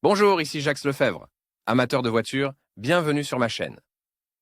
Bonjour, ici Jacques Lefebvre. Amateur de voitures, bienvenue sur ma chaîne.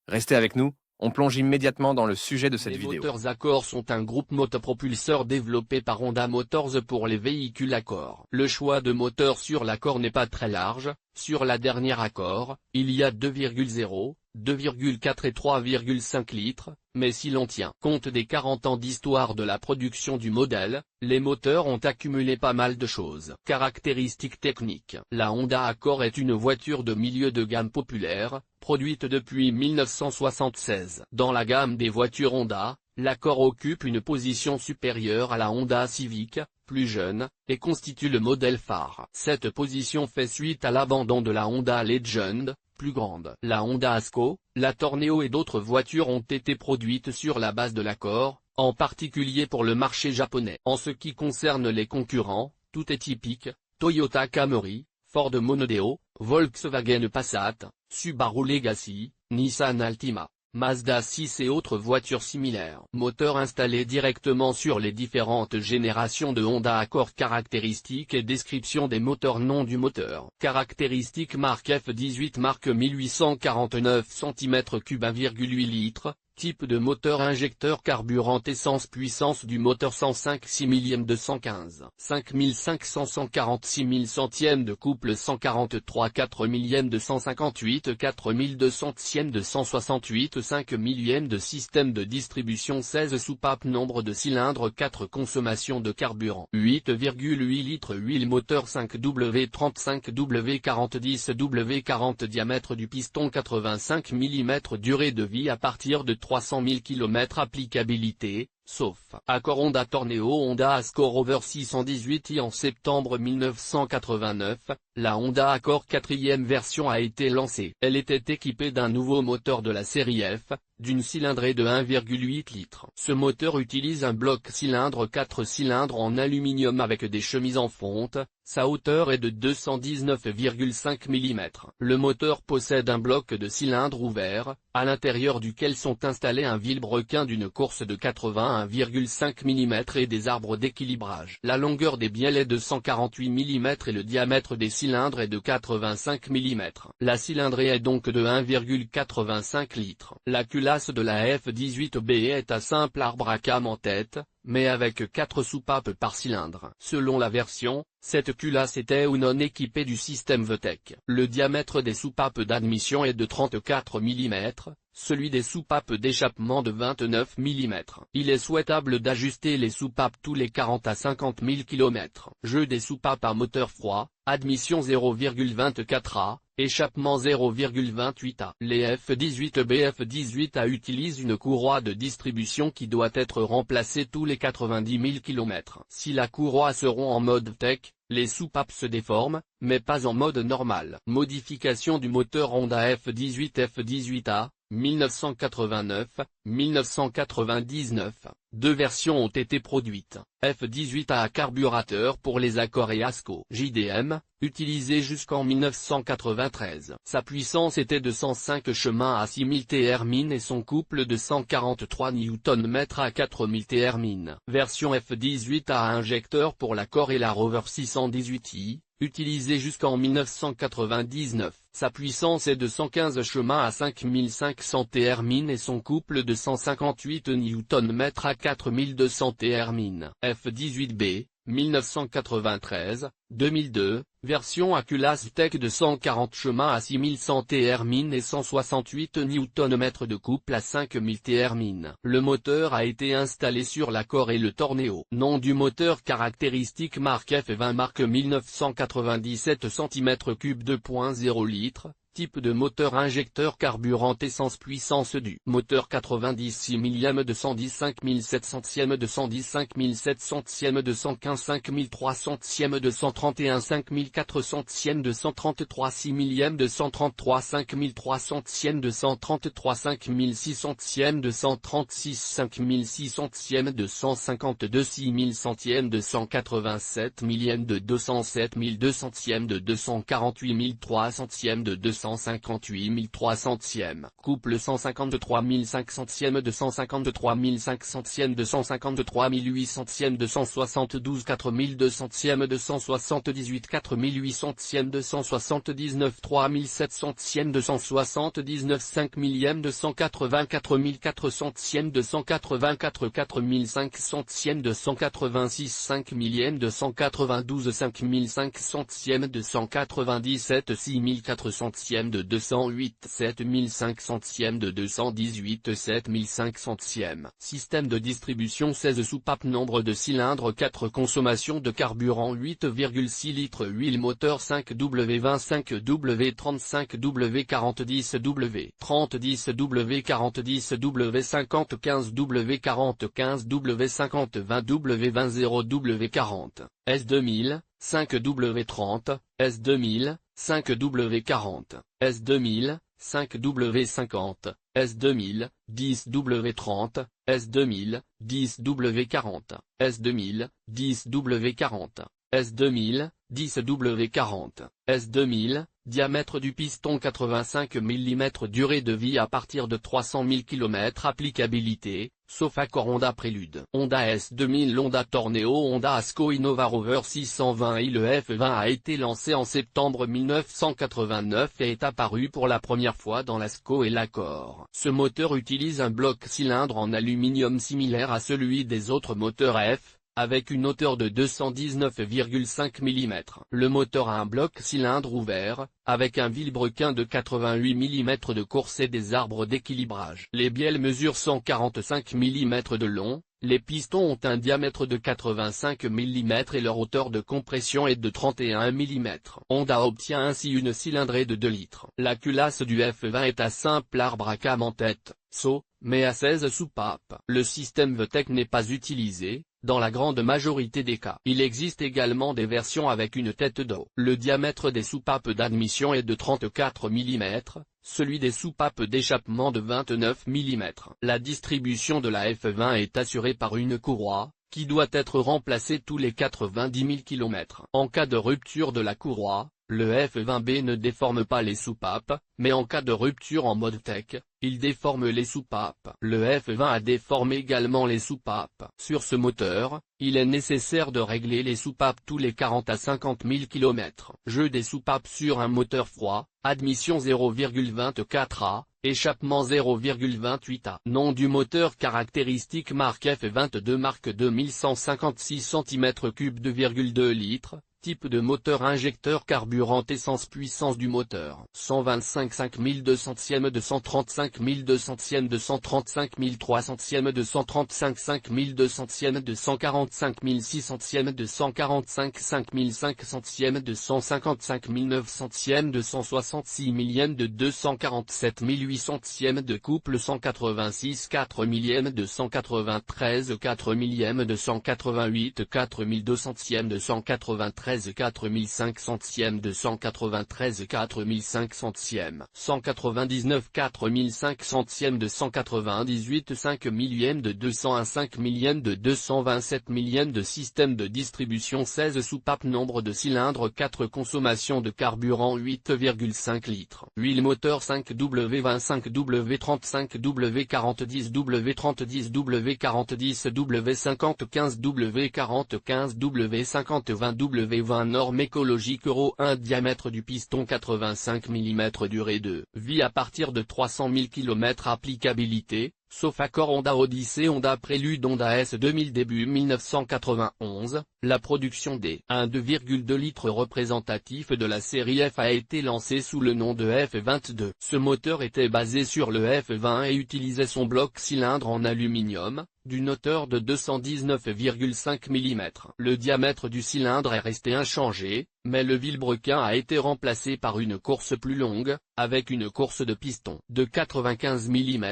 Restez avec nous, on plonge immédiatement dans le sujet de cette vidéo. Les moteurs Accord sont un groupe motopropulseur développé par Honda Motors pour les véhicules Accord. Le choix de moteur sur l'Accord n'est pas très large. Sur la dernière Accord, il y a 2,0, 2,4 et 3,5 litres, mais si l'on tient compte des 40 ans d'histoire de la production du modèle, les moteurs ont accumulé pas mal de choses. Caractéristiques techniques. La Honda Accord est une voiture de milieu de gamme populaire, produite depuis 1976. Dans la gamme des voitures Honda, l'Accord occupe une position supérieure à la Honda Civic, plus jeune, et constitue le modèle phare. Cette position fait suite à l'abandon de la Honda Legend, plus grande. La Honda Asco, la Torneo et d'autres voitures ont été produites sur la base de l'Accord, en particulier pour le marché japonais. En ce qui concerne les concurrents, tout est typique: Toyota Camry, Ford Mondeo, Volkswagen Passat, Subaru Legacy, Nissan Altima, Mazda 6 et autres voitures similaires. Moteur installé directement sur les différentes générations de Honda Accord. Caractéristiques et description des moteurs. Nom du moteur. Caractéristiques. Marque F18, marque 1849 cm3, 1,8 litres. Type de moteur: injecteur carburant essence. Puissance du moteur 105 6 millième 215, 5500 146 000 centièmes de couple 143 4 millième 258 4200 268 5 millième de système de distribution 16 soupapes. Nombre de cylindres 4 consommation de carburant 8,8 litres. Huile moteur 5W35 W40 W40 Diamètre du piston 85 mm. Durée de vie à partir de 300 000 km. Applicabilité, sauf Accord Honda Torneo. Honda Accord Rover 618i. En septembre 1989, la Honda Accord 4e version a été lancée. Elle était équipée d'un nouveau moteur de la série F, d'une cylindrée de 1,8 litres. Ce moteur utilise un bloc cylindre 4 cylindres en aluminium avec des chemises en fonte. Sa hauteur est de 219,5 mm. Le moteur possède un bloc de cylindre ouvert, à l'intérieur duquel sont installés un vilebrequin d'une course de 81,5 mm et des arbres d'équilibrage. La longueur des bielles est de 148 mm et le diamètre des cylindres est de 85 mm. La cylindrée est donc de 1,85 litres. La culasse de la F18B est à simple arbre à cam en tête, mais avec 4 soupapes par cylindre. Selon la version, cette culasse était ou non équipée du système VTEC. Le diamètre des soupapes d'admission est de 34 mm, celui des soupapes d'échappement de 29 mm. Il est souhaitable d'ajuster les soupapes tous les 40 à 50 000 km. Jeu des soupapes à moteur froid, admission 0,24 A, échappement 0,28 A. Les F18B F18A utilisent une courroie de distribution qui doit être remplacée tous les 90 000 km. Si la courroie seront en mode VTEC, les soupapes se déforment, mais pas en mode normal. Modification du moteur Honda F18 F18A, 1989, 1999. Deux versions ont été produites. F18A à carburateur pour les Accord et Asco JDM, utilisé jusqu'en 1993. Sa puissance était de 105 chemins à 6000 Thermin et son couple de 143 Nm à 4000 Thermin. Version F18A à injecteur pour l'Accord et la Rover 618i, utilisé jusqu'en 1999. Sa puissance est de 115 chemins à 5500 Thermin et son couple de 158 Nm à 4200 Thermin. F18B, 1993, 2002, version à culasse VTEC de 140 chemins à 6100 Thermin et 168 Nm de couple à 5000 Thermin. Le moteur a été installé sur l'Accord et le Torneo. Nom du moteur. Caractéristiques. Marque F20, marque 1997 cm3, 2.0 litres. Type de moteur: injecteur carburant essence. Puissance du moteur 96 millième 210 5700 210 5700 215 5300 231 5400 233 6 millième 233 5300 233 5600 236 5600 252 6000 centièmes 287 millième de 207 200 de 248 300 de 200 158 300e, couple 153 500e, 253 500e, 253 800e, 272 4200e, 278 4800e, 279 3700e, 279 5 millième, 284 400e, 284 4500e, 286 5 millième, 292 5500e, 297 6400e, de 208 7500e, de 218 7500e. Système de distribution 16 soupapes, nombre de cylindres 4, consommation de carburant 8,6 litres, huile moteur 5W 25W 35W 40 10W 30 10W 40 10W 50 15W 40 15W 50 20W 20 0W 40, S2000, 5W 30, S2000, 5W 40, S2000, 5W 50, S2000, 10W 30, S2000, 10W 40, S2000, 10W 40, S2000, 10W 40, S2000, diamètre du piston 85 mm, durée de vie à partir de 300 000 km, applicabilité, sauf accord Honda Prélude. Honda S2000, Honda Torneo, Honda Asco Innova Rover 620i. Le F20 a été lancé en septembre 1989 et est apparu pour la première fois dans l'Asco et l'Accord. Ce moteur utilise un bloc cylindre en aluminium similaire à celui des autres moteurs F, avec une hauteur de 219,5 mm. Le moteur a un bloc cylindre ouvert, avec un vilebrequin de 88 mm de course et des arbres d'équilibrage. Les bielles mesurent 145 mm de long, les pistons ont un diamètre de 85 mm et leur hauteur de compression est de 31 mm. Honda obtient ainsi une cylindrée de 2 litres. La culasse du F20 est à simple arbre à cam en tête, saut, mais à 16 soupapes. Le système VTEC n'est pas utilisé, dans la grande majorité des cas. Il existe également des versions avec une tête d'eau. Le diamètre des soupapes d'admission est de 34 mm, celui des soupapes d'échappement de 29 mm. La distribution de la F20 est assurée par une courroie, qui doit être remplacée tous les 90 000 km. En cas de rupture de la courroie, le F20B ne déforme pas les soupapes, mais en cas de rupture en mode tech, il déforme les soupapes. Le F20 a déformé également les soupapes. Sur ce moteur, il est nécessaire de régler les soupapes tous les 40 à 50 000 km. Jeu des soupapes sur un moteur froid, admission 0,24 A, échappement 0,28 A. Nom du moteur caractéristique marque F22, marque 2156 cm3, 2,2 litres. Type de moteur injecteur carburant essence, puissance du moteur 125 5200e, 235 200e, 235 300e, 235 5200e, 245 600e, 245 5500e, 255 900e, 266 millième, de 247 800e, de couple 186 4 millième, 293 4 millième, 288 4200e, 293 4500e, 293 4500e, 199 4500e, de 198 5 millième, de 201 5 millième, de 227 millième. De système de distribution 16 soupapes, nombre de cylindres 4, consommation de carburant 8,5 litres, huile moteur 5W 25W 35W 40 10W 30 10W 40 10W 50 15W 40 15W 50 20W 20. Norme écologique Euro 1. Diamètre du piston 85 mm, durée de vie à partir de 300 000 km, applicabilité, sauf accord Honda Odyssey, Honda Prélude, Honda S2000. Début 1991, la production des 1,2 litres représentatifs de la série F a été lancée sous le nom de F22. Ce moteur était basé sur le F20 et utilisait son bloc cylindre en aluminium, d'une hauteur de 219,5 mm. Le diamètre du cylindre est resté inchangé, mais le vilebrequin a été remplacé par une course plus longue, avec une course de piston de 95 mm,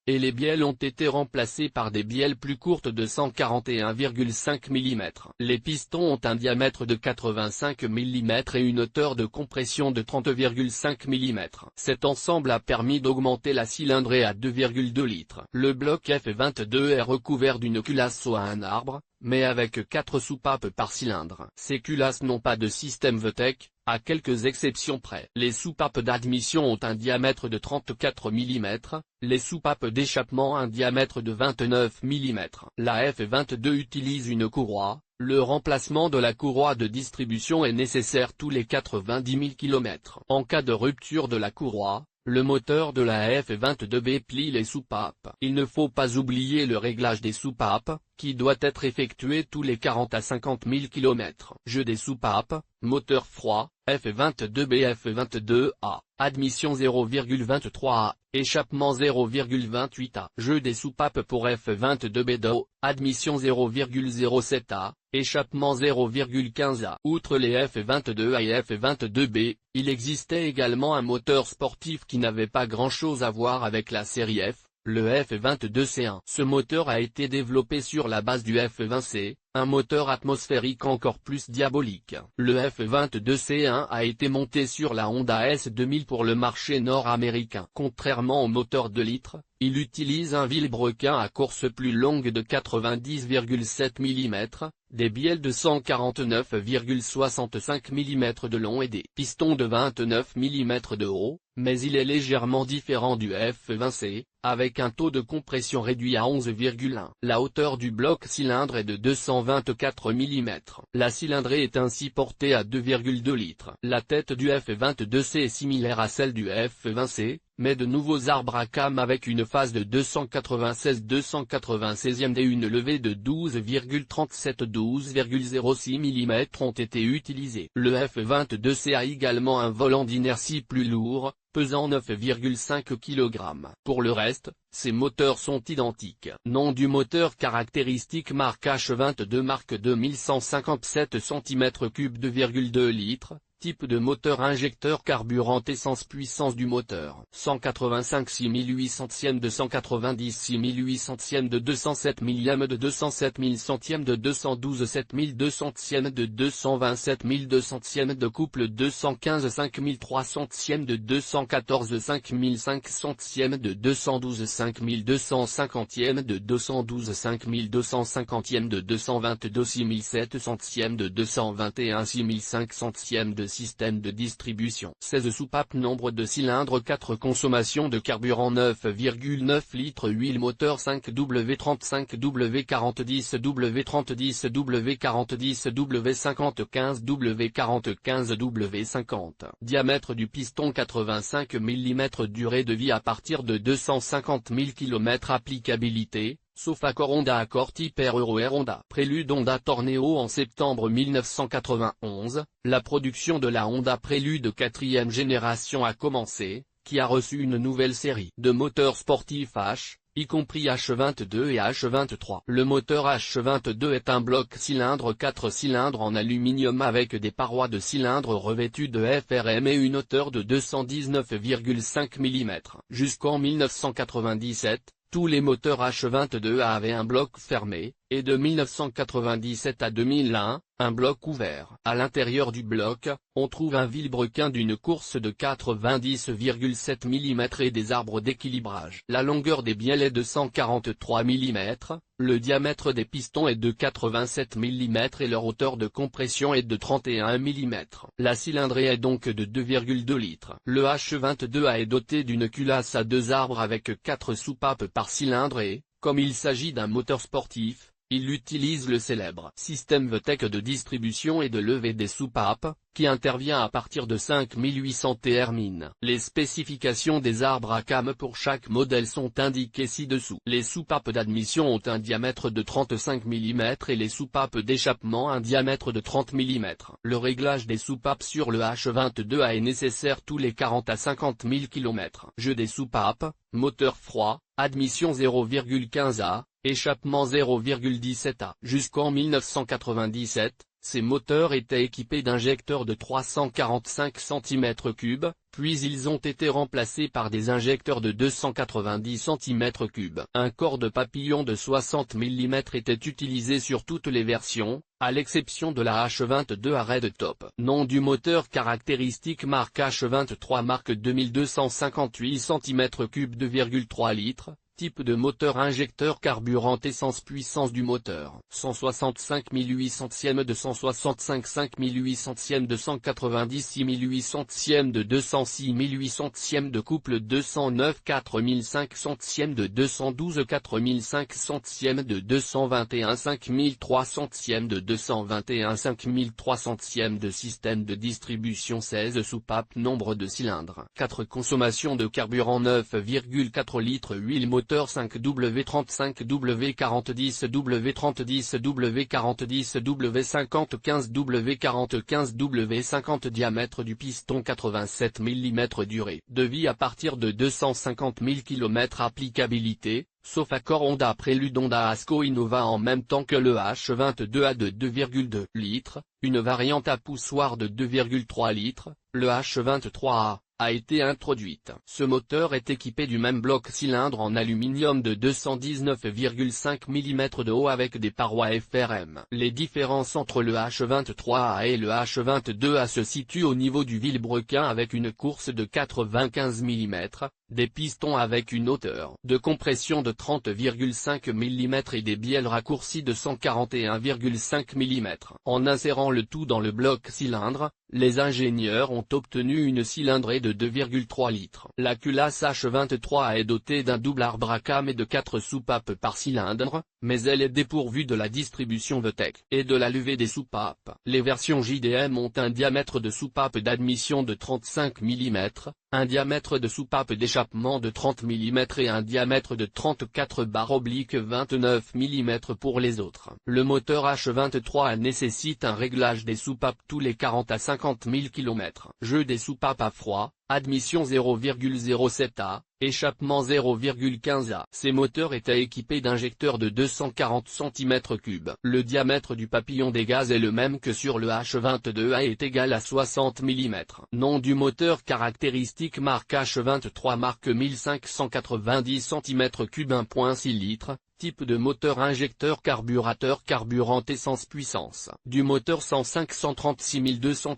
et les bielles ont été remplacées par des bielles plus courtes de 141,5 mm. Les pistons ont un diamètre de 85 mm et une hauteur de compression de 30,5 mm. Cet ensemble a permis d'augmenter la cylindrée à 2,2 litres. Le bloc F22 est recouvert d'une culasse soit un arbre, mais avec 4 soupapes par cylindre. Ces culasses n'ont pas de système VTEC, à quelques exceptions près. Les soupapes d'admission ont un diamètre de 34 mm, les soupapes d'échappement un diamètre de 29 mm. La F22 utilise une courroie. Le remplacement de la courroie de distribution est nécessaire tous les 90 000 km. En cas de rupture de la courroie, le moteur de la F22B plie les soupapes. Il ne faut pas oublier le réglage des soupapes, qui doit être effectué tous les 40 à 50 000 km. Jeu des soupapes, moteur froid, F22B F22A, admission 0,23A, échappement 0,28A. Jeu des soupapes pour F22B DO, admission 0,07A, échappement 0,15A. Outre les F22A et F22B, il existait également un moteur sportif qui n'avait pas grand-chose à voir avec la série F, le F22C1. Ce moteur a été développé sur la base du F20C, un moteur atmosphérique encore plus diabolique. Le F22C1 a été monté sur la Honda S2000 pour le marché nord-américain. Contrairement au moteur 2 litres, il utilise un vilebrequin à course plus longue de 90,7 mm, des bielles de 149,65 mm de long et des pistons de 29 mm de haut, mais il est légèrement différent du F20C, avec un taux de compression réduit à 11,1. La hauteur du bloc cylindre est de 224 mm. La cylindrée est ainsi portée à 2,2 litres. La tête du F22C est similaire à celle du F20C, mais de nouveaux arbres à cames avec une phase de 296e et une levée de 12,37-12,06 mm ont été utilisés. Le F22C a également un volant d'inertie plus lourd, pesant 9,5 kg. Pour le reste, ces moteurs sont identiques. Nom du moteur caractéristique marque H22 marque 2157 cm3 2,2 litres. Type de moteur injecteur carburant essence puissance du moteur 185 6800 de 190 6800 de 207 mm de 207 000 centièmes de 212 7200 de 227 200 de couple 215 5300 de 214 5500 de 212 5250 de 212 5250 de 222 6700 de 221 6500 de système de distribution. 16 soupapes. Nombre de cylindres 4 consommation de carburant 9,9 litres. Huile moteur 5 W35 W40 10 W30 10 W40 10 W50 15 W40 15 W50. Diamètre du piston 85 mm. Durée de vie à partir de 250 000 km. Applicabilité sauf accord Honda type Euro Honda. Prélude Honda Torneo. En septembre 1991, la production de la Honda Prélude 4e génération a commencé, qui a reçu une nouvelle série de moteurs sportifs H, y compris H22 et H23. Le moteur H22 est un bloc cylindre 4 cylindres en aluminium avec des parois de cylindre revêtues de FRM et une hauteur de 219,5 mm. Jusqu'en 1997, tous les moteurs H22 avaient un bloc fermé, et de 1997 à 2001, un bloc ouvert. À l'intérieur du bloc, on trouve un vilebrequin d'une course de 90,7 mm et des arbres d'équilibrage. La longueur des bielles est de 143 mm, le diamètre des pistons est de 87 mm et leur hauteur de compression est de 31 mm. La cylindrée est donc de 2,2 litres. Le H22 est doté d'une culasse à 2 arbres avec 4 soupapes par cylindre et, comme il s'agit d'un moteur sportif, il utilise le célèbre système VTEC de distribution et de levée des soupapes, qui intervient à partir de 5800 Tmin. Les spécifications des arbres à cames pour chaque modèle sont indiquées ci-dessous. Les soupapes d'admission ont un diamètre de 35 mm et les soupapes d'échappement un diamètre de 30 mm. Le réglage des soupapes sur le H22 est nécessaire tous les 40 à 50 000 km. Jeu des soupapes, moteur froid, admission 0,15A, échappement 0,17A. Jusqu'en 1997, ces moteurs étaient équipés d'injecteurs de 345 cm3, puis ils ont été remplacés par des injecteurs de 290 cm3. Un corps de papillon de 60 mm était utilisé sur toutes les versions, à l'exception de la H22 à Red Top. Nom du moteur caractéristique marque H23 marque 2258 cm3 2,3 litres. Type de moteur injecteur carburant essence puissance du moteur 165 800 de 165 5800 de 190 6800 de 206 800 de couple 209 4500 de 212 4500 de 221 5300 de 221 5300 de système de distribution 16 soupapes nombre de cylindres 4 consommation de carburant 9,4 litres huile moteur 5W35 W40 W30 W40 W50 15 W40 W50 diamètre du piston 87 mm durée de vie à partir de 250 000 km applicabilité, sauf accord Honda Prélude Honda Asco Innova en même temps que le H22A de 2,2 litres, une variante à poussoir de 2,3 litres, le H23A. A été introduite. Ce moteur est équipé du même bloc cylindre en aluminium de 219,5 mm de haut avec des parois FRM. Les différences entre le H23A et le H22A se situent au niveau du vilebrequin avec une course de 95 mm, des pistons avec une hauteur de compression de 30,5 mm et des bielles raccourcies de 141,5 mm. En insérant le tout dans le bloc cylindre, les ingénieurs ont obtenu une cylindrée de 2,3 litres. La culasse H23 est dotée d'un double arbre à cam et de 4 soupapes par cylindre, mais elle est dépourvue de la distribution VTEC et de la levée des soupapes. Les versions JDM ont un diamètre de soupape d'admission de 35 mm, un diamètre de soupape d'échappement de 30 mm et un diamètre de 34/29 mm pour les autres. Le moteur H23 nécessite un réglage des soupapes tous les 40 à 50 000 km. Jeu des soupapes à froid, admission 0,07 A, échappement 0,15 A. Ces moteurs étaient équipés d'injecteurs de 240 cm3. Le diamètre du papillon des gaz est le même que sur le H22A et est égal à 60 mm. Nom du moteur caractéristique marque H23 marque 1590 cm3 1.6 litres. Type de moteur injecteur carburateur carburant essence puissance. Du moteur 105 136 200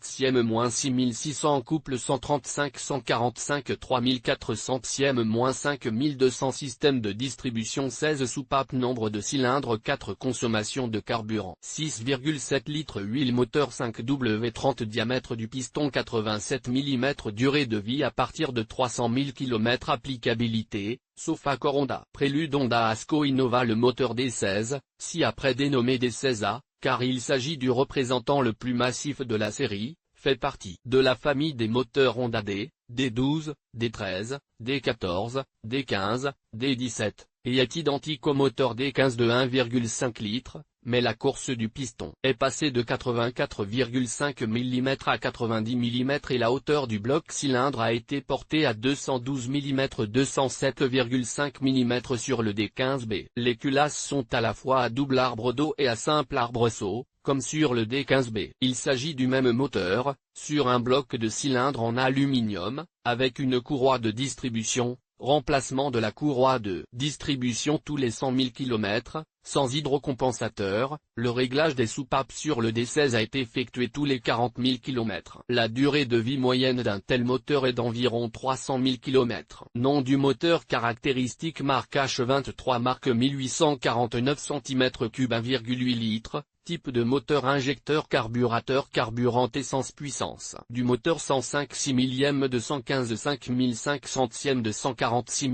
6600 couple 135 145 3400 5200 système de distribution 16 soupapes nombre de cylindres 4 consommation de carburant 6,7 litres huile moteur 5W30 diamètre du piston 87 mm durée de vie à partir de 300 000 km applicabilité, sauf accord Honda Prélude Honda Asco Innova le moteur D16, ci-après dénommé D16A, car il s'agit du représentant le plus massif de la série, fait partie de la famille des moteurs Honda D, D12, D13, D14, D15, D17, et est identique au moteur D15 de 1,5 litres, mais la course du piston est passée de 84,5 mm à 90 mm et la hauteur du bloc cylindre a été portée à 212 mm 207,5 mm sur le D15B. Les culasses sont à la fois à double arbre d'eau et à simple arbre saut, comme sur le D15B. Il s'agit du même moteur, sur un bloc de cylindre en aluminium, avec une courroie de distribution, remplacement de la courroie de distribution tous les 100 000 km, sans hydrocompensateur, le réglage des soupapes sur le D16 a été effectué tous les 40 000 km. La durée de vie moyenne d'un tel moteur est d'environ 300 000 km. Nom du moteur caractéristique marque H23 marque 1849 cm3 1,8 litres. Type de moteur injecteur carburateur carburant essence puissance. Du moteur 105 6 millième de 115 5500 de 146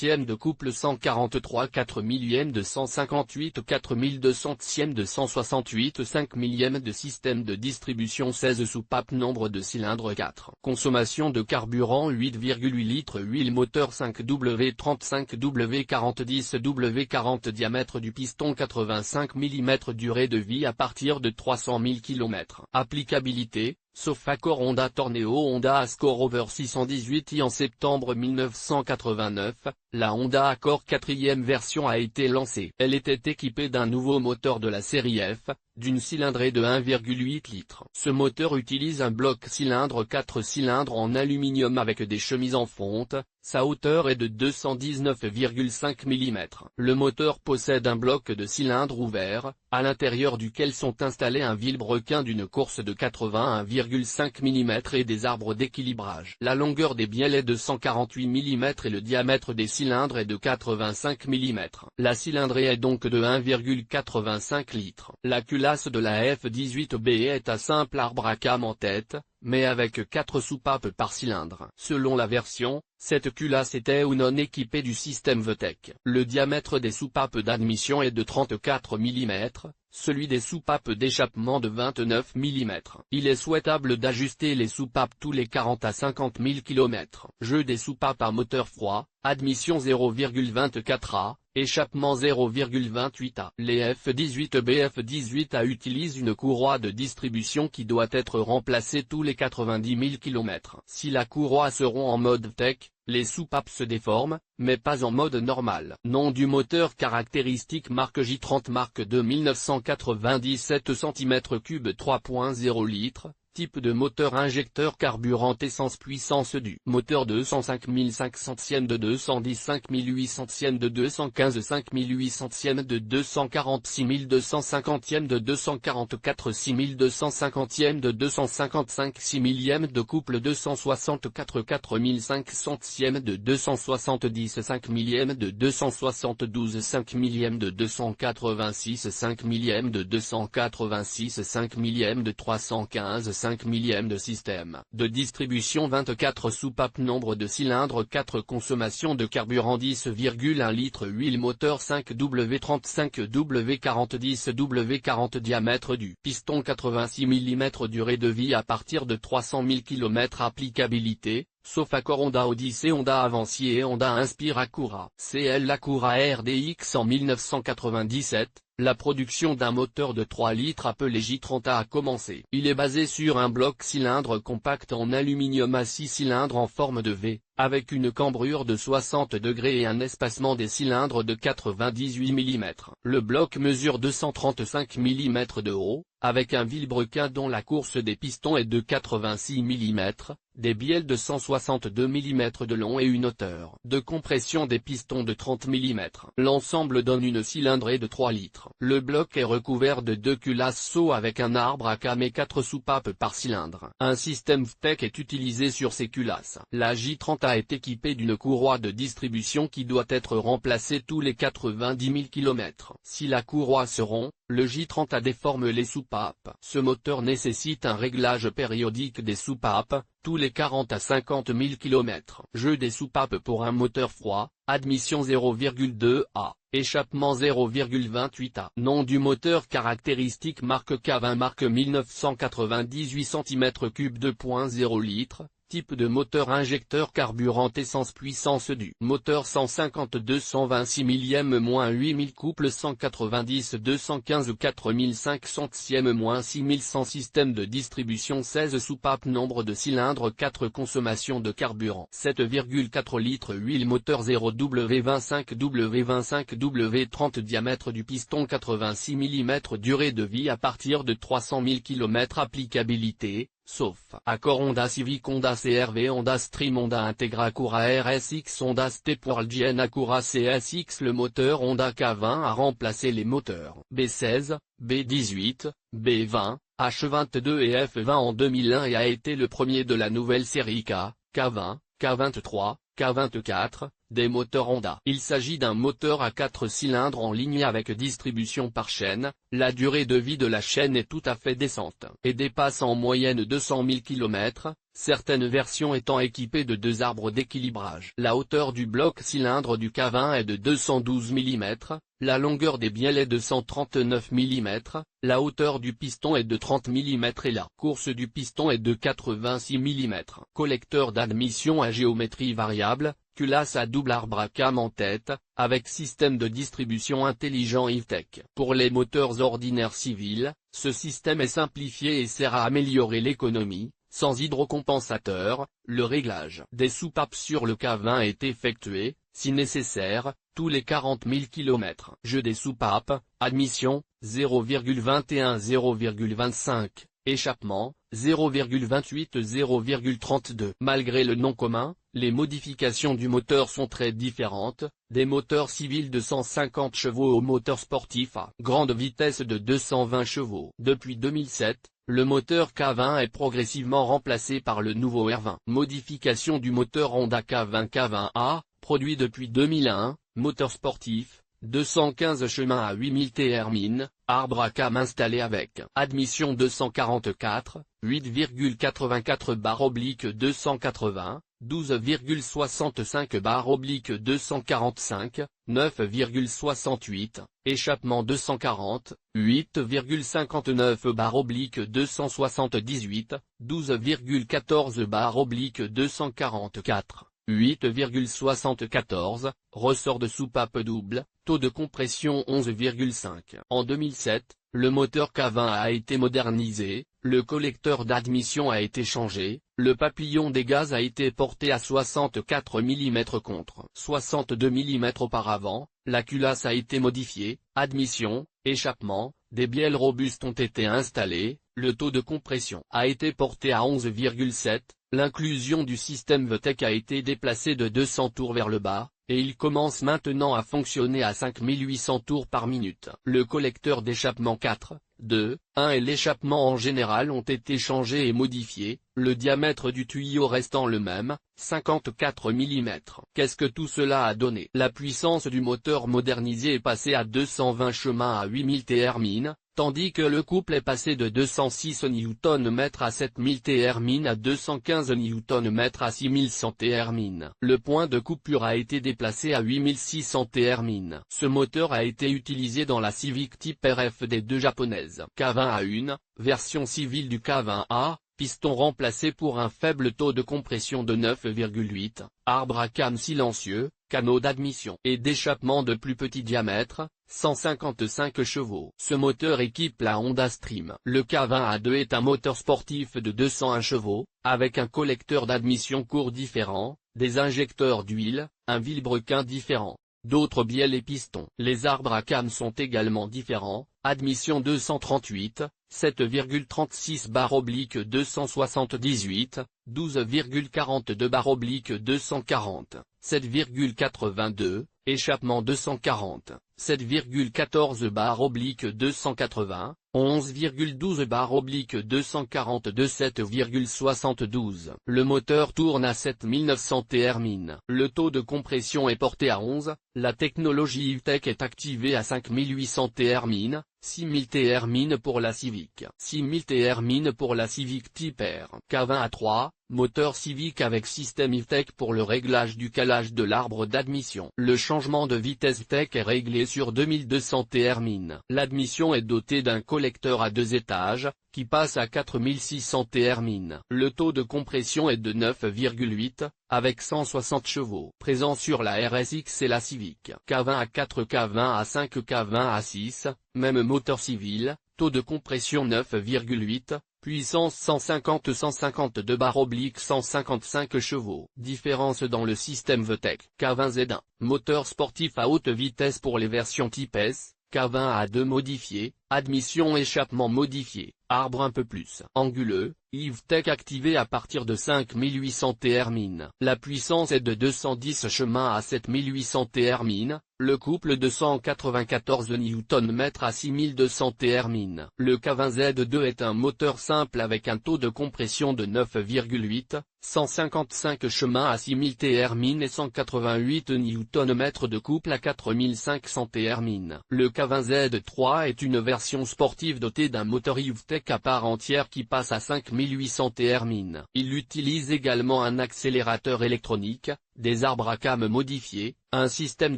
000 de couple 143 4 millième de 158 4200 de 168 5 millième de système de distribution 16 soupapes nombre de cylindres 4. Consommation de carburant 8,8 litres huile moteur 5W35 W40 W40 diamètre du piston 85 mm durée de vie à partir de 300 000 km. Applicabilité, sauf accord Honda Torneo Honda Asco Rover 618 en septembre 1989, la Honda Accord 4e version a été lancée. Elle était équipée d'un nouveau moteur de la série F, d'une cylindrée de 1,8 litres. Ce moteur utilise un bloc cylindre 4 cylindres en aluminium avec des chemises en fonte, sa hauteur est de 219,5 mm. Le moteur possède un bloc de cylindre ouvert, à l'intérieur duquel sont installés un vilebrequin d'une course de 81,5 0,5 mm et des arbres d'équilibrage. La longueur des bielles est de 148 mm et le diamètre des cylindres est de 85 mm. La cylindrée est donc de 1,85 litres. La culasse de la F-18B est à simple arbre à came en tête, mais avec 4 soupapes par cylindre. Selon la version, cette culasse était ou non équipée du système VTEC. Le diamètre des soupapes d'admission est de 34 mm, celui des soupapes d'échappement de 29 mm. Il est souhaitable d'ajuster les soupapes tous les 40 à 50 000 km. Jeu des soupapes à moteur froid, admission 0,24 A, échappement 0,28 A. Les F-18B F-18A utilisent une courroie de distribution qui doit être remplacée tous les 90 000 km. Si la courroie seront en mode VTEC, les soupapes se déforment, mais pas en mode normal. Nom du moteur caractéristique marque J30 marque de 1997 cm3 3.0 litres. Type de moteur injecteur carburant essence puissance du moteur 205 500 sienne de 210 800 sienne de 215 5800 sienne de 240 250 sienne de 244 6250 sienne de 255 6 millième de couple 264 4500 sienne de 270 5 millième de 272 5 millième de 286 5 millième de 286 5 millième de 315 5 millième de système de distribution 24 soupapes nombre de cylindres 4 consommation de carburant 10,1 litres huile moteur 5W35 W40 10 W40 diamètre du piston 86 mm durée de vie à partir de 300 000 km applicabilité sauf accord Honda Odyssey Honda Avancier et Honda Inspire Acura. CL Acura RDX en 1997, la production d'un moteur de 3 litres appelé J30 a commencé. Il est basé sur un bloc cylindre compact en aluminium à 6 cylindres en forme de V, avec une cambrure de 60 degrés et un espacement des cylindres de 98 mm. Le bloc mesure 235 mm de haut, avec un vilebrequin dont la course des pistons est de 86 mm, des bielles de 162 mm de long et une hauteur de compression des pistons de 30 mm. L'ensemble donne une cylindrée de 3 litres. Le bloc est recouvert de 2 culasses SO avec un arbre à came et 4 soupapes par cylindre. Un système VTEC est utilisé sur ces culasses. La J30A est équipée d'une courroie de distribution qui doit être remplacée tous les 90 000 km. Si la courroie se rompt, le J30A déforme les soupapes. Ce moteur nécessite un réglage périodique des soupapes, tous les 40 à 50 000 km. Jeu des soupapes pour un moteur froid, admission 0,2 A, échappement 0,28 A. Nom du moteur caractéristique marque K20 marque 1998 cm3 2.0 litres. Type de moteur injecteur carburant essence puissance du moteur 152 126 millième - 8000 couple 190 215 4500 - 6100 système de distribution 16 soupapes nombre de cylindres 4 consommation de carburant 7,4 litres huile moteur 0W25 W25 W30 diamètre du piston 86 mm durée de vie à partir de 300 000 km applicabilité sauf accord Honda Civic Honda CR-V Honda Stream Honda Integra Acura RSX Honda Stepward GN Acura CSX. Le moteur Honda K20 a remplacé les moteurs B16, B18, B20, H22 et F20 en 2001 et a été le premier de la nouvelle série K, K20, K23, K24, des moteurs Honda. Il s'agit d'un moteur à 4 cylindres en ligne avec distribution par chaîne. La durée de vie de la chaîne est tout à fait décente et dépasse en moyenne 200 000 km, certaines versions étant équipées de 2 arbres d'équilibrage. La hauteur du bloc cylindre du K20 est de 212 mm, la longueur des bielles est de 139 mm, la hauteur du piston est de 30 mm et la course du piston est de 86 mm. Collecteur d'admission à géométrie variable, culasse à double arbre à came en tête, avec système de distribution intelligent VTEC. Pour les moteurs ordinaires civils, ce système est simplifié et sert à améliorer l'économie. Sans hydrocompensateur, le réglage des soupapes sur le K20 est effectué, si nécessaire, tous les 40 000 km. Jeu des soupapes, admission, 0,21 0,25, échappement, 0,28-0,32. Malgré le nom commun, les modifications du moteur sont très différentes, des moteurs civils de 150 chevaux aux moteurs sportifs à grande vitesse de 220 chevaux. Depuis 2007, le moteur K20 est progressivement remplacé par le nouveau R20. Modification du moteur Honda K20 K20A, produit depuis 2001, moteur sportif, 215 chemins à 8000 Thermines, arbre à cam installé avec admission 244, 8,84/280, 12,65/245, 9,68, échappement 240, 8,59/278, 12,14/244. 8,74, ressort de soupape double, taux de compression 11,5. En 2007, le moteur K20 a été modernisé, le collecteur d'admission a été changé, le papillon des gaz a été porté à 64 mm contre 62 mm auparavant, la culasse a été modifiée, admission, échappement, des bielles robustes ont été installées, le taux de compression a été porté à 11,7. L'inclusion du système VTEC a été déplacée de 200 tours vers le bas, et il commence maintenant à fonctionner à 5800 tours par minute. Le collecteur d'échappement 4, 2, 1 et l'échappement en général ont été changés et modifiés, le diamètre du tuyau restant le même, 54 mm. Qu'est-ce que tout cela a donné? La puissance du moteur modernisé est passée à 220 chemins à 8000 Thermines, tandis que le couple est passé de 206 Nm à 7000 Thermines à 215 Nm à 6100 Thermines. Le point de coupure a été déplacé à 8600 Thermines. Ce moteur a été utilisé dans la Civic Type RFD2 japonaise. K20A1, version civile du K20A, piston remplacé pour un faible taux de compression de 9,8, arbre à cam silencieux, canaux d'admission et d'échappement de plus petit diamètre, 155 chevaux. Ce moteur équipe la Honda Stream. Le K20A2 est un moteur sportif de 201 chevaux, avec un collecteur d'admission court différent, des injecteurs d'huile, un vilebrequin différent, d'autres bielles et pistons. Les arbres à cam sont également différents, admission 238, 7,36/278, 12,42/240, 7,82, échappement 240, 7,14/280, 11,12/242, 7,72. Le moteur tourne à 7900 Thermines. Le taux de compression est porté à 11, la technologie IVTEC est activée à 5800 Thermines, 6000 Thermines pour la Civic. 6000 Thermines pour la Civic Type R. K20A3, moteur Civic avec système IVTEC pour le réglage du calage de l'arbre d'admission. Le changement de vitesse VTEC est réglé sur 2200 Thermines. L'admission est dotée d'un collecteur à 2 étages, qui passe à 4600 Thermines. Le taux de compression est de 9,8, avec 160 chevaux. Présent sur la RSX et la Civic. K20A4, K20A5, K20A6, même moteur civil, taux de compression 9,8, puissance 150-152/155 chevaux. Différence dans le système VTEC. K20Z1, moteur sportif à haute vitesse pour les versions Type S, K20A2 modifié, admission échappement modifié, arbre un peu plus anguleux, IVTEC activé à partir de 5800 Thermines. La puissance est de 210 chemins à 7800 Thermines, le couple de 194 Nm à 6200 Thermines. Le K20Z2 est un moteur simple avec un taux de compression de 9,8, 155 chemins à 6000 Thermines et 188 Nm de couple à 4500 Thermines. Le K20Z3 est une version sportive dotée d'un moteur IVTEC à part entière qui passe à 5800 Thermines. Il utilise également un accélérateur électronique, des arbres à cam modifiés, un système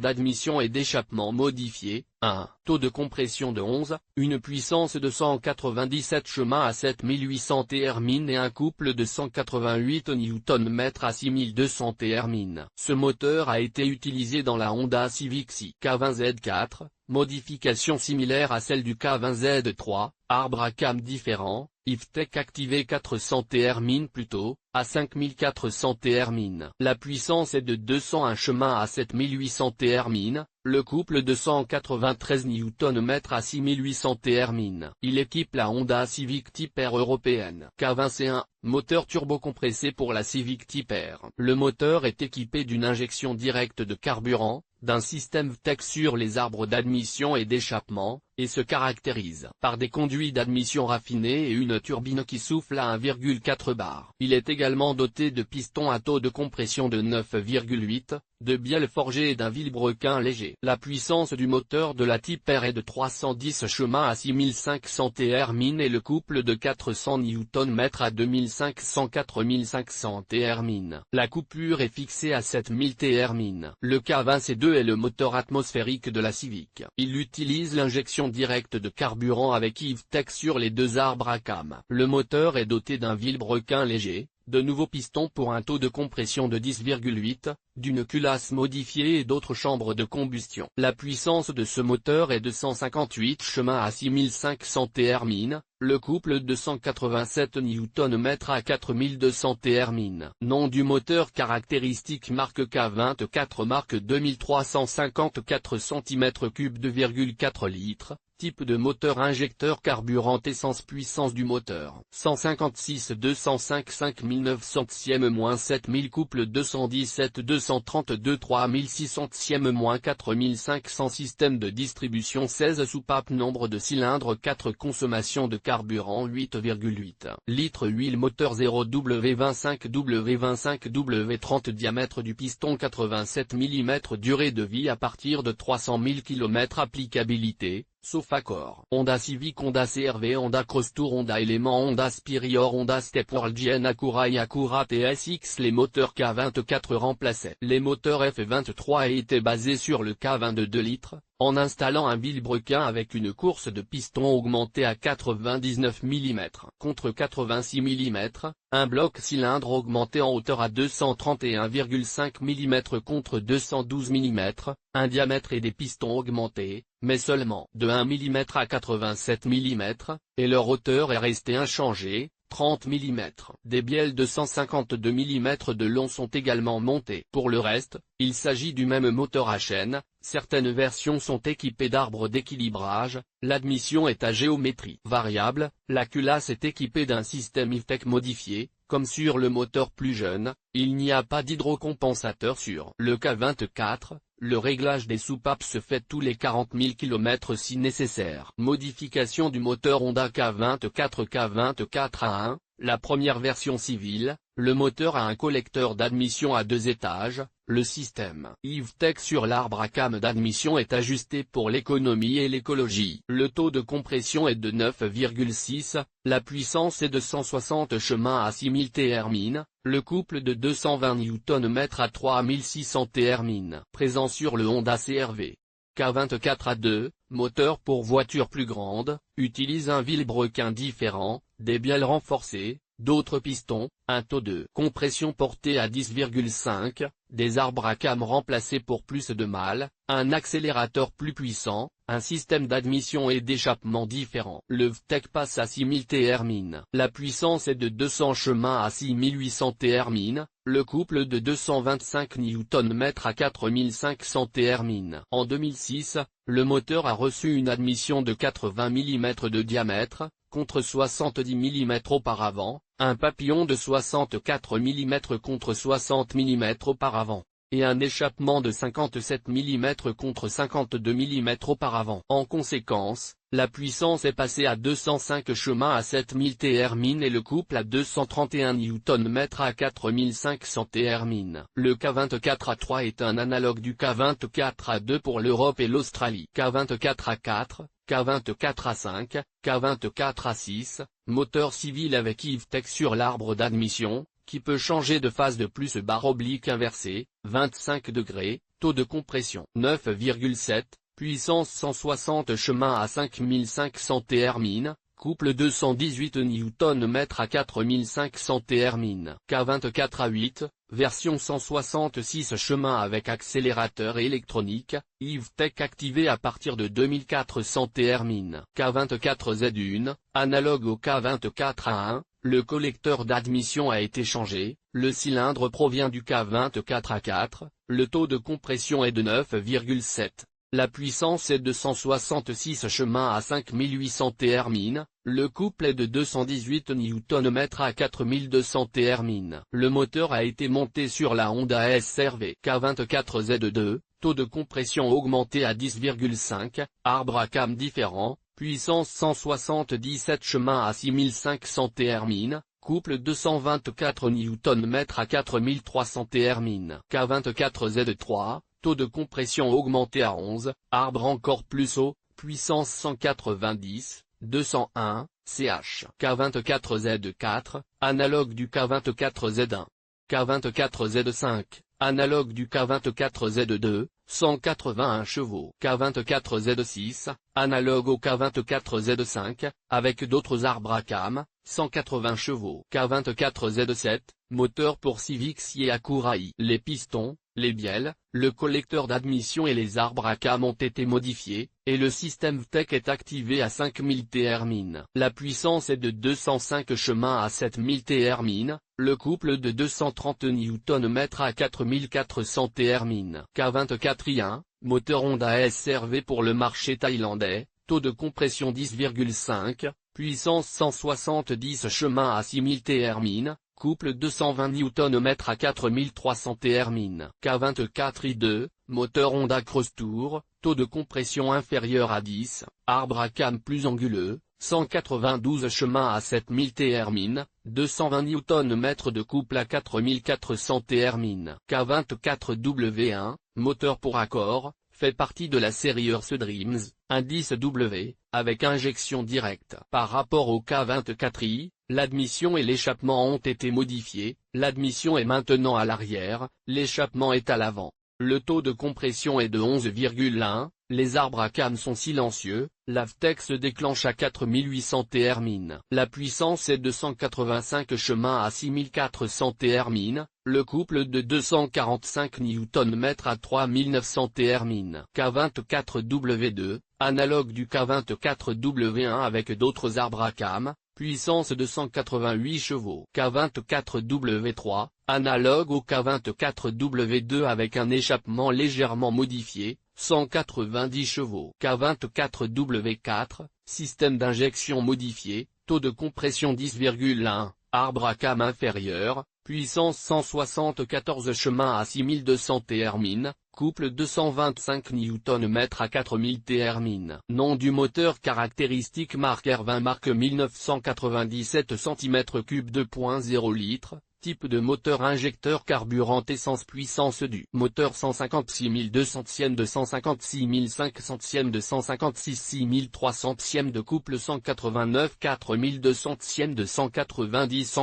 d'admission et d'échappement modifié, un taux de compression de 11, une puissance de 197 chemins à 7800 Thermines et un couple de 188 Nm à 6200 Thermines. Ce moteur a été utilisé dans la Honda Civic Si. K20Z4, modification similaire à celle du K20Z3, arbre à cames différent, IVTEC activé 400 Tr-min plus tôt, à 5400 Tr-min. La puissance est de 201 chemin à 7800 Tr-min, le couple de 193 Nm à 6800 Tr-min. Il équipe la Honda Civic Type R européenne. K20C1, moteur turbocompressé pour la Civic Type R. Le moteur est équipé d'une injection directe de carburant, d'un système VTEC sur les arbres d'admission et d'échappement, et se caractérise par des conduits d'admission raffinés et une turbine qui souffle à 1,4 bar. Il est également doté de pistons à taux de compression de 9,8, de bielles forgées et d'un vilebrequin léger. La puissance du moteur de la Type R est de 310 chemin à 6500 Tr-min et le couple de 400 Nm à 2500-4500 Tr-min. La coupure est fixée à 7000 Tr-min. Le K20C2 est le moteur atmosphérique de la Civic. Il utilise l'injection directe de carburant avec IVTEC sur les deux arbres à cames. Le moteur est doté d'un vilebrequin léger, de nouveaux pistons pour un taux de compression de 10,8, d'une culasse modifiée et d'autres chambres de combustion. La puissance de ce moteur est de 158 chemin à 6500 Tr-min, le couple de 187 Nm à 4200 Tr-min. Nom du moteur caractéristique marque K24 marque 2354 cm3 2,4 litres. Type de moteur injecteur carburant essence puissance du moteur 156 205 5900e-7000 couple 217 232 3600e-4500 système de distribution 16 soupapes nombre de cylindres 4 consommation de carburant 8,8 litres huile moteur 0 W25 W25 W30 diamètre du piston 87 mm durée de vie à partir de 300 000 km applicabilité sauf accord. Honda Civic, Honda CR-V, Honda Cross Tour, Honda Element, Honda Superior, Honda Step World GN, Acura et Acura TSX. Les moteurs K24 remplaçaient les moteurs F23 et étaient basés sur le K22 2 litres, en installant un vilebrequin avec une course de piston augmentée à 99 mm contre 86 mm, un bloc cylindre augmenté en hauteur à 231,5 mm contre 212 mm, un diamètre et des pistons augmentés, mais seulement de 1 mm à 87 mm, et leur hauteur est restée inchangée, 30 mm. Des bielles de 152 mm de long sont également montées. Pour le reste, il s'agit du même moteur à chaîne, certaines versions sont équipées d'arbres d'équilibrage, l'admission est à géométrie variable, la culasse est équipée d'un système IVTEC modifié, comme sur le moteur plus jeune, il n'y a pas d'hydrocompensateur sur le K24. Le réglage des soupapes se fait tous les 40 000 km si nécessaire. Modification du moteur Honda K24 K24A1, la première version civile, le moteur a un collecteur d'admission à 2 étages, le système IVTEC sur l'arbre à cames d'admission est ajusté pour l'économie et l'écologie. Le taux de compression est de 9,6, la puissance est de 160 chemin à 6000 Tr-min, le couple de 220 Nm à 3600 Tr-min. Présent sur le Honda CR-V. K24A2, moteur pour voiture plus grande, utilise un vilebrequin différent, des bielles renforcées, d'autres pistons, un taux de compression porté à 10,5, des arbres à cames remplacés pour plus de mal, un accélérateur plus puissant, un système d'admission et d'échappement différent. Le VTEC passe à 6000 Tr-min. La puissance est de 200 chemin à 6800 Tr-min, le couple de 225 Nm à 4500 Tr-min. En 2006, le moteur a reçu une admission de 80 mm de diamètre, contre 70 mm auparavant, un papillon de 64 mm contre 60 mm auparavant, et un échappement de 57 mm contre 52 mm auparavant. En conséquence, la puissance est passée à 205 chemin à 7000 Tr-min et le couple à 231 Nm à 4500 Tr-min. Le K24A3 est un analogue du K24A2 pour l'Europe et l'Australie. K24A4, K24A5, K24A6, moteur civil avec IVTEC sur l'arbre d'admission, qui peut changer de phase de plus barre oblique inversée, 25 degrés, taux de compression 9,7, puissance 160 chemin à 5500 Tr-min, couple 218 Nm à 4500 Thermines. K24 A8, version 166 chemins avec accélérateur électronique, EVTEC activé à partir de 2400 Thermines. K24 Z1, analogue au K24 A1, le collecteur d'admission a été changé, le cylindre provient du K24 A4, le taux de compression est de 9,7. La puissance est de 166 chemins à 5800 Thermines, le couple est de 218 Nm à 4200 Thermines. Le moteur a été monté sur la Honda SR-V K24 Z2, taux de compression augmenté à 10,5, arbre à cam différent, puissance 177 chemins à 6500 Thermines, couple 224 Nm à 4300 Thermines. K24 Z3, taux de compression augmenté à 11, arbre encore plus haut, puissance 190, 201, ch. K24 Z4, analogue du K24 Z1. K24 Z5, analogue du K24 Z2, 181 chevaux. K24 Z6, analogue au K24 Z5, avec d'autres arbres à cam, 180 chevaux. K24 Z7, moteur pour Civic et Acurai. Les pistons, les bielles, le collecteur d'admission et les arbres à cam ont été modifiés, et le système VTEC est activé à 5000 Thermines. La puissance est de 205 chemins à 7000 Thermines, le couple de 230 Nm à 4400 Thermines. K24 I1, moteur Honda SR-V pour le marché thaïlandais, taux de compression 10,5, puissance 170 chemins à 6000 Thermines, couple 220 Nm à 4300 Thermines. K24 I2, moteur Honda Cross Tour, taux de compression inférieur à 10, arbre à cam plus anguleux, 192 chemins à 7000 Thermines, 220 Nm de couple à 4400 Thermines. K24 W1, moteur pour Accord, fait partie de la série Earth Dreams, indice W, avec injection directe. Par rapport au K24i, l'admission et l'échappement ont été modifiés, l'admission est maintenant à l'arrière, l'échappement est à l'avant. Le taux de compression est de 11,1, les arbres à cam sont silencieux, la VTEC se déclenche à 4800 Thermines. La puissance est de 185 chemins à 6400 Thermines, le couple de 245 Nm à 3900 Thermines. K24 W2, analogue du K24 W1 avec d'autres arbres à cam, puissance de 188 chevaux. K24 W3, analogue au K24 W2 avec un échappement légèrement modifié, 190 chevaux. K24 W4, système d'injection modifié, taux de compression 10,1, arbre à cam inférieur, puissance 174 chemins à 6200 Thermines, couple 225 Nm à 4000 Thermines. Nom du moteur caractéristique marque R20 marque 1997 cm3 2.0 litres. Type de moteur injecteur carburant essence puissance du moteur 156 200 de 156 500 de 156 6300 de couple 189 4200 de 190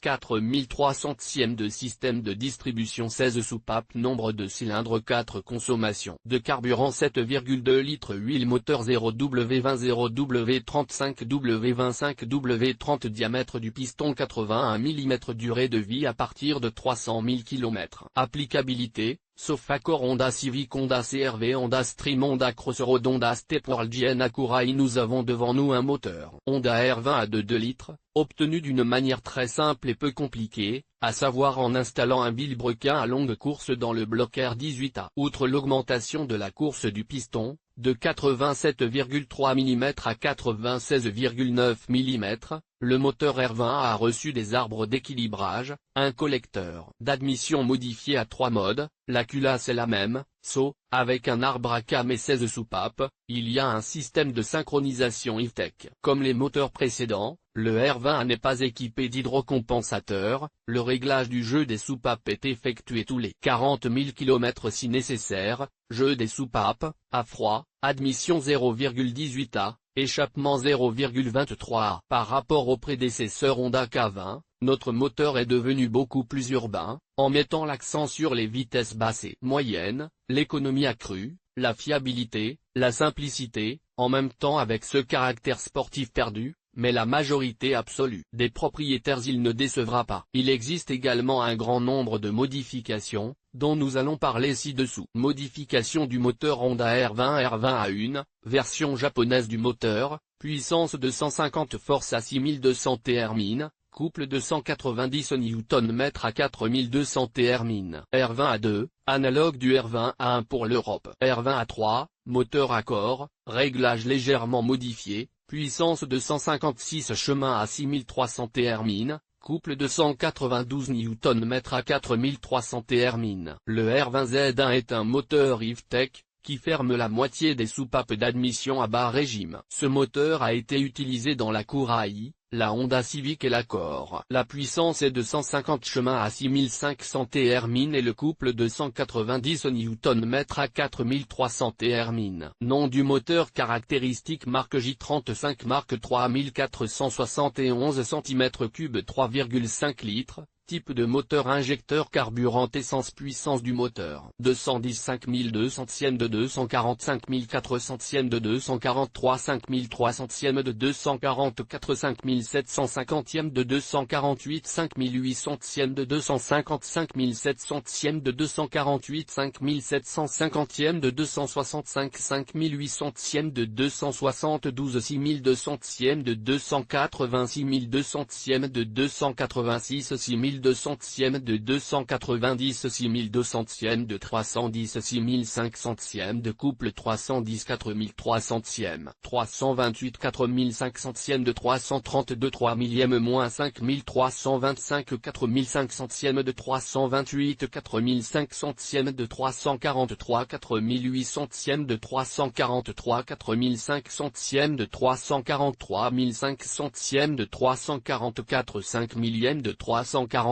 4300 de système de distribution 16 soupapes nombre de cylindres 4 consommation de carburant 7,2 litres huile moteur 0W20 0W35 W25 W30 diamètre du piston 81 mm durée de vie à partir de 300 000 km. Applicabilité, sauf accord Honda Civic Honda CR-V Honda Stream Honda Crossroad Honda Step World GN Acurai. Nous avons devant nous un moteur Honda R20 à 2 litres, obtenu d'une manière très simple et peu compliquée, à savoir en installant un vilebrequin à longue course dans le bloc R18A. Outre l'augmentation de la course du piston, de 87,3 mm à 96,9 mm, le moteur R20 a reçu des arbres d'équilibrage, un collecteur d'admission modifié à 3 modes, la culasse est la même, saut, avec un arbre à cam et 16 soupapes, il y a un système de synchronisation EVTEC. Comme les moteurs précédents, le R20 n'est pas équipé d'hydrocompensateur, le réglage du jeu des soupapes est effectué tous les 40 000 km si nécessaire, jeu des soupapes, à froid, admission 0,18 A, échappement 0,23 A. Par rapport au prédécesseur Honda K20, notre moteur est devenu beaucoup plus urbain, en mettant l'accent sur les vitesses basses et moyennes, l'économie accrue, la fiabilité, la simplicité, en même temps avec ce caractère sportif perdu, mais la majorité absolue des propriétaires il ne décevra pas. Il existe également un grand nombre de modifications, dont nous allons parler ci-dessous. Modification du moteur Honda R20 version japonaise du moteur, puissance de 150 forces à 6200 Thermines, couple de 190 Nm à 4200 Thermines. R20A2, analogue du R20A1 pour l'Europe. R20A3, moteur à corps, réglage légèrement modifié, puissance de 156 chemins à 6300 Thermines, couple de 192 Nm à 4300 Thermines. Le R20Z1 est un moteur IVTEC, qui ferme la moitié des soupapes d'admission à bas régime. Ce moteur a été utilisé dans la Kurai, la Honda Civic et l'Accord. La puissance est de 150 chemins à 6500 Thermines et le couple de 190 Nm à 4300 Thermines. Nom du moteur caractéristique marque J35 marque 3471 cm3 3,5 litres. Type de moteur injecteur carburant essence puissance du moteur 210 5200 centièmes de 245 400 centièmes de 243 5300 centièmes de 244 5700 centièmes de 248 5800 centièmes de 255 700 centièmes de 248 5700 centièmes de 265 5800 centièmes de 272 6200 centièmes de 286 200 centièmes de 286 6200 centièmes de 290 6200 centièmes de 310 6500 centièmes de couple 310 4300 centièmes 328 4500 centièmes de 332 3 millième moins 5325 4005 centièmes de 328 4005 centièmes de 343 4008 centièmes de 343 4005 centièmes de 343 1005 centièmes de 344 5 millièmes de 343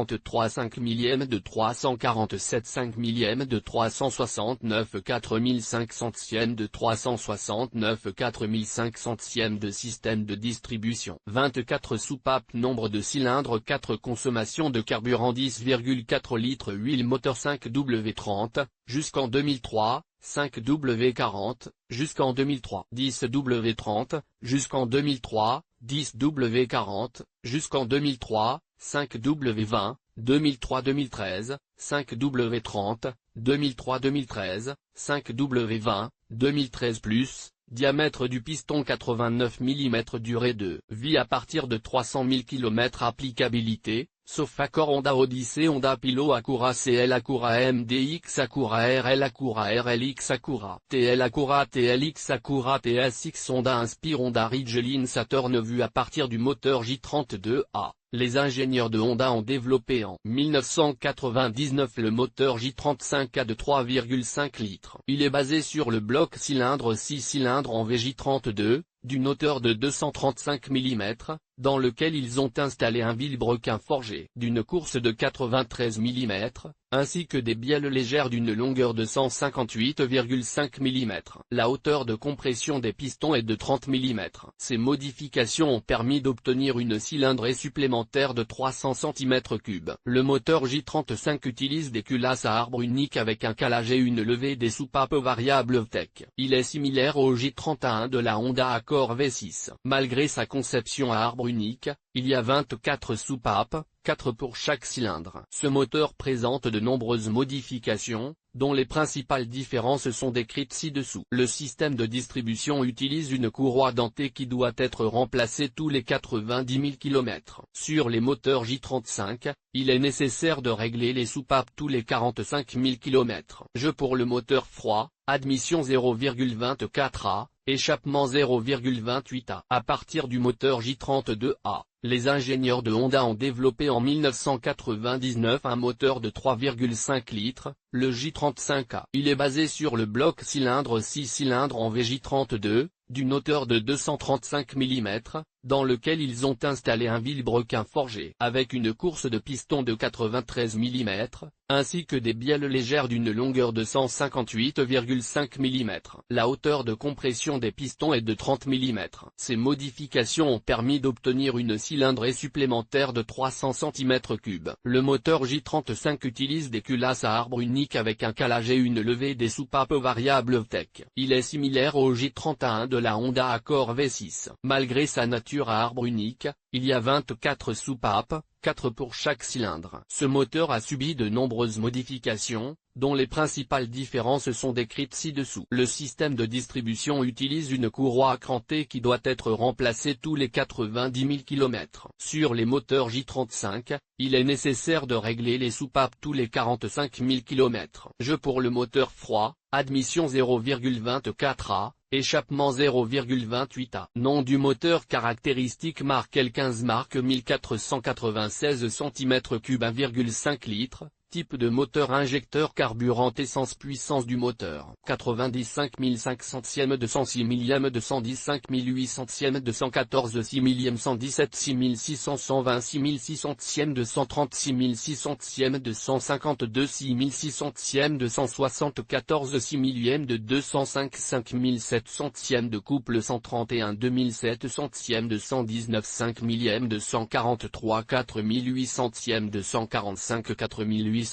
5 millièmes de 347 5 millièmes de 369 4005 centièmes de 369 4005 centièmes de système de distribution 24 soupapes nombre de cylindres 4 consommation de carburant 10,4 litres huile moteur 5W30, jusqu'en 2003, 5W40, jusqu'en 2003 10W30, jusqu'en 2003, 10W40, jusqu'en 2003, 5W20, 2003-2013, 5W30, 2003-2013, 5W20, 2013+, diamètre du piston 89 mm durée de vie à partir de 300 000 km applicabilité, sauf accord Honda Odyssey Honda Pilot Acura CL Acura MDX Acura RL Acura RLX Acura TL Acura TLX Acura TSX Honda Inspire Honda Ridgeline Saturn vu à partir du moteur J32A. Les ingénieurs de Honda ont développé en 1999 le moteur J35A de 3,5 litres. Il est basé sur le bloc cylindre 6 cylindres en VJ32, d'une hauteur de 235 mm, dans lequel ils ont installé un vilebrequin forgé d'une course de 93 mm, ainsi que des bielles légères d'une longueur de 158,5 mm. La hauteur de compression des pistons est de 30 mm. Ces modifications ont permis d'obtenir une cylindrée supplémentaire de 300 cm3. Le moteur J35 utilise des culasses à arbre unique avec un calage et une levée des soupapes variables VTEC. Il est similaire au J31 de la Honda Accord V6. Malgré sa conception à arbre unique, il y a 24 soupapes, 4 pour chaque cylindre. Ce moteur présente de nombreuses modifications, dont les principales différences sont décrites ci-dessous. Le système de distribution utilise une courroie dentée qui doit être remplacée tous les 90 000 km. Sur les moteurs J35, il est nécessaire de régler les soupapes tous les 45 000 km. Pour le moteur froid, admission 0,24A, échappement 0,28A. À partir du moteur J32A, les ingénieurs de Honda ont développé en 1999 un moteur de 3,5 litres, le J35A. Il est basé sur le bloc cylindre 6 cylindres en VJ32, d'une hauteur de 235 mm, dans lequel ils ont installé un vilebrequin forgé avec une course de piston de 93 mm, ainsi que des bielles légères d'une longueur de 158,5 mm. La hauteur de compression des pistons est de 30 mm. Ces modifications ont permis d'obtenir une cylindrée supplémentaire de 300 cm3. Le moteur J35 utilise des culasses à arbre unique avec un calage et une levée des soupapes variables VTEC. Il est similaire au J31 de la Honda Accord V6. Malgré sa nature à arbre unique, il y a 24 soupapes, 4 pour chaque cylindre. Ce moteur a subi de nombreuses modifications, dont les principales différences sont décrites ci-dessous. Le système de distribution utilise une courroie crantée qui doit être remplacée tous les 90 000 km. Sur les moteurs J35, il est nécessaire de régler les soupapes tous les 45 000 km. Pour le moteur froid, admission 0,24 A, échappement 0,28 A. Nom du moteur caractéristique marque L15 marque 1496 cm3 1,5 litres. Type de moteur injecteur carburant essence puissance du moteur 95 500 206 millième 210 5800 214 6 millième 117 6600 120 6600 236 600 252 6600 274 6 millième de 205 5700 de couple 131 2700 219 5 millième de 143 4800 245 4800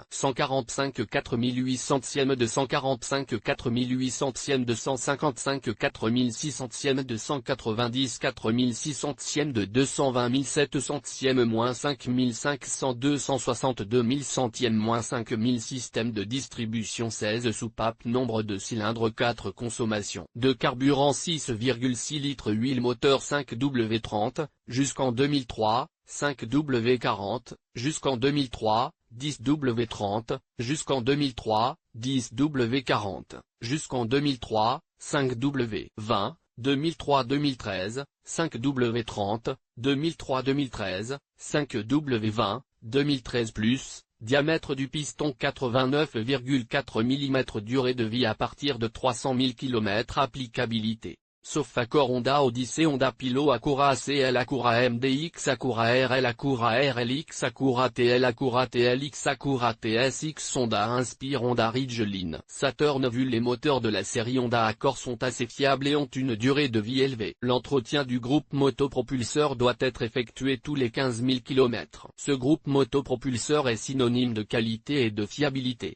145 4800 245 4800 255 4600 290 4600 de 220 700 -5500 262 100 -5000 Système de distribution 16 soupapes. Nombre de cylindres 4 Consommation de carburant 6,6 litres. Huile moteur 5W30, jusqu'en 2003, 5W40, jusqu'en 2003, 10W30, jusqu'en 2003, 10W40, jusqu'en 2003, 5W20, 2003-2013, 5W30, 2003-2013, 5W20, 2013+, diamètre du piston 89,4 mm. Durée de vie à partir de 300 000 km. Applicabilité sauf accord Honda Odyssey, Honda Pilot, Acura ACL, Acura MDX, Acura RL, Acura RLX, Acura TL, Acura TLX, Acura TSX, Honda Inspire, Honda Ridgeline, Saturn. Les moteurs de la série Honda Accord sont assez fiables et ont une durée de vie élevée. L'entretien du groupe motopropulseur doit être effectué tous les 15 000 km. Ce groupe motopropulseur est synonyme de qualité et de fiabilité.